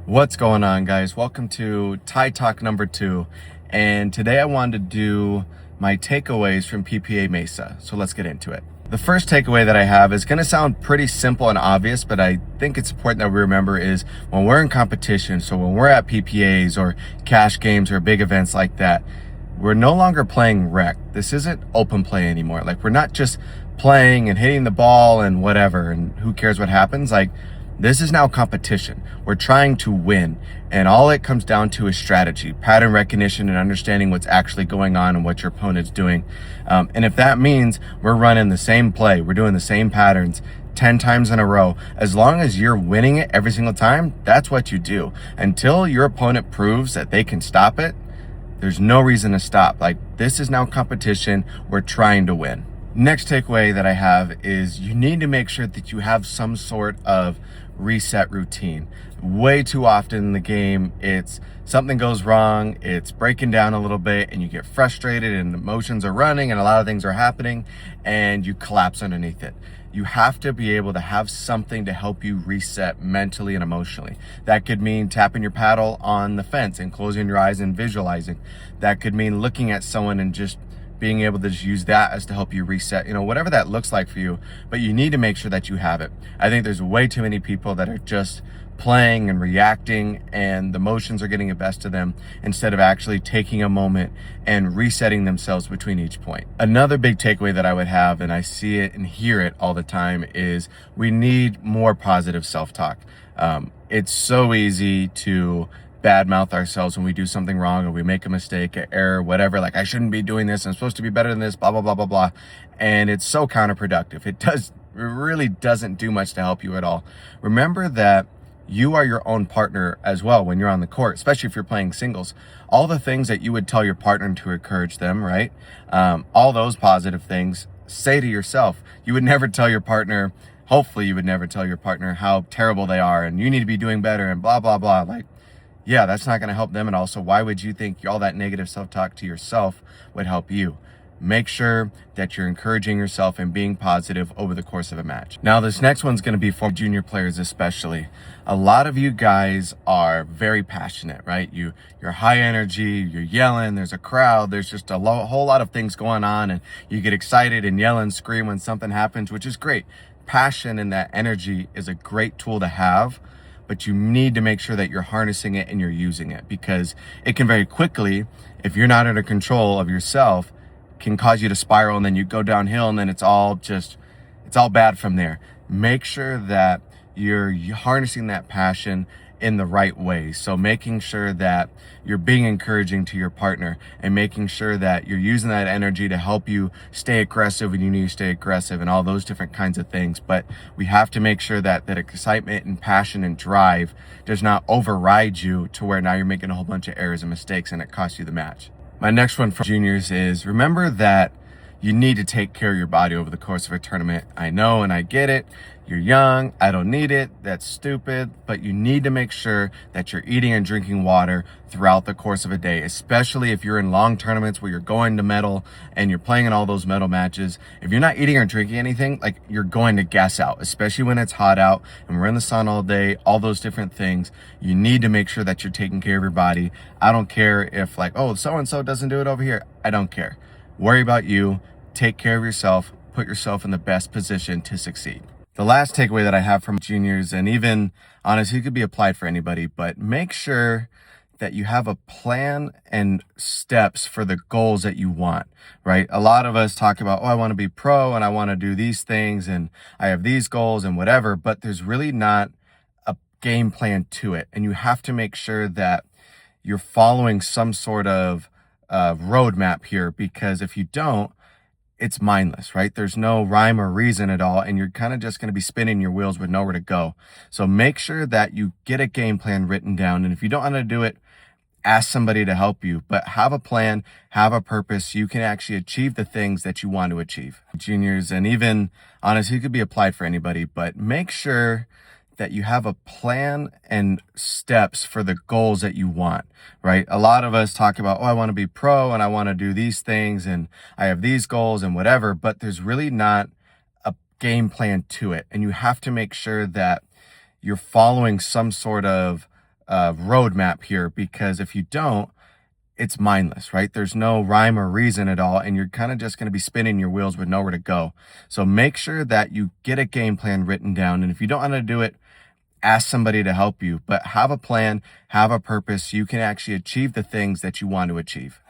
What's going on, guys? Welcome to Thai Talk number 2. And today I wanted to do my takeaways from PPA Mesa. So let's get into it. The first takeaway that I have is going to sound pretty simple and obvious, but I think it's important that we remember is when we're in competition, so when we're at PPAs or cash games or big events like that, we're no longer playing rec. This isn't open play anymore. Like, we're not just playing and hitting the ball and whatever, and who cares what happens. Like, this is now competition. We're trying to win. And all it comes down to is strategy, pattern recognition, and understanding what's actually going on and what your opponent's doing. And if that means we're running the same play, we're doing the same patterns 10 times in a row, as long as you're winning it every single time, that's what you do. Until your opponent proves that they can stop it, there's no reason to stop. Like, this is now competition. We're trying to win. Next takeaway that I have is you need to make sure that you have some sort of reset routine. Way too often in the game, it's something goes wrong, it's breaking down a little bit, and you get frustrated and emotions are running and a lot of things are happening and you collapse underneath it. You have to be able to have something to help you reset mentally and emotionally. That could mean tapping your paddle on the fence and closing your eyes and visualizing. That could mean looking at someone and just being able to just use that as to help you reset, whatever that looks like for you, but you need to make sure that you have it. I think there's way too many people that are just playing and reacting, and the emotions are getting the best of them instead of actually taking a moment and resetting themselves between each point. Another big takeaway that I would have, and I see it and hear it all the time, is we need more positive self-talk. It's so easy to badmouth ourselves when we do something wrong or we make a mistake, an error, whatever, like, I shouldn't be doing this, I'm supposed to be better than this, blah, blah, blah, blah, blah. And it's so counterproductive. It really doesn't do much to help you at all. Remember that you are your own partner as well when you're on the court, especially if you're playing singles. All the things that you would tell your partner to encourage them, right? All those positive things, say to yourself. You would never tell your partner, hopefully you would never tell your partner how terrible they are and you need to be doing better and blah, blah, blah. Like, yeah, that's not going to help them at all. So why would you think all that negative self-talk to yourself would help you? Make sure that you're encouraging yourself and being positive over the course of a match. Now, this next one's going to be for junior players especially. A lot of you guys are very passionate, right? You're high energy, you're yelling, there's a crowd, there's just a whole lot of things going on, and you get excited and yell and scream when something happens, which is great. Passion and that energy is a great tool to have, but you need to make sure that you're harnessing it and you're using it, because it can very quickly, if you're not under control of yourself, can cause you to spiral, and then you go downhill, and then it's all bad from there. Make sure that you're harnessing that passion in the right way. So making sure that you're being encouraging to your partner and making sure that you're using that energy to help you stay aggressive when you need to stay aggressive and all those different kinds of things. But we have to make sure that that excitement and passion and drive does not override you to where now you're making a whole bunch of errors and mistakes and it costs you the match. My next one for juniors is remember that you need to take care of your body over the course of a tournament. I know and I get it. You're young. I don't need it. That's stupid. But you need to make sure that you're eating and drinking water throughout the course of a day, especially if you're in long tournaments where you're going to medal and you're playing in all those medal matches. If you're not eating or drinking anything, like, you're going to gas out, especially when it's hot out and we're in the sun all day, all those different things. You need to make sure that you're taking care of your body. I don't care if, like, oh, so-and-so doesn't do it over here. I don't care. Worry about you. Take care of yourself. Put yourself in the best position to succeed. The last takeaway that I have from juniors, and even honestly, it could be applied for anybody, but make sure that you have a plan and steps for the goals that you want, right? A lot of us talk about, oh, I want to be pro and I want to do these things and I have these goals and whatever, but there's really not a game plan to it. And you have to make sure that you're following some sort of roadmap here, because if you don't, it's mindless, right? There's no rhyme or reason at all, and you're kind of just going to be spinning your wheels with nowhere to go. So make sure that you get a game plan written down, and if you don't know how to do it, ask somebody to help you, but have a plan, have a purpose. You can actually achieve the things that you want to achieve. Juniors, and even honestly, it could be applied for anybody, but make sure that you have a plan and steps for the goals that you want, right? A lot of us talk about, oh, I want to be pro and I want to do these things and I have these goals and whatever, but there's really not a game plan to it. And you have to make sure that you're following some sort of roadmap here, because if you don't, it's mindless, right? There's no rhyme or reason at all, and you're kind of just going to be spinning your wheels with nowhere to go. So make sure that you get a game plan written down, and if you don't know how to do it, ask somebody to help you, but have a plan, have a purpose, so you can actually achieve the things that you want to achieve.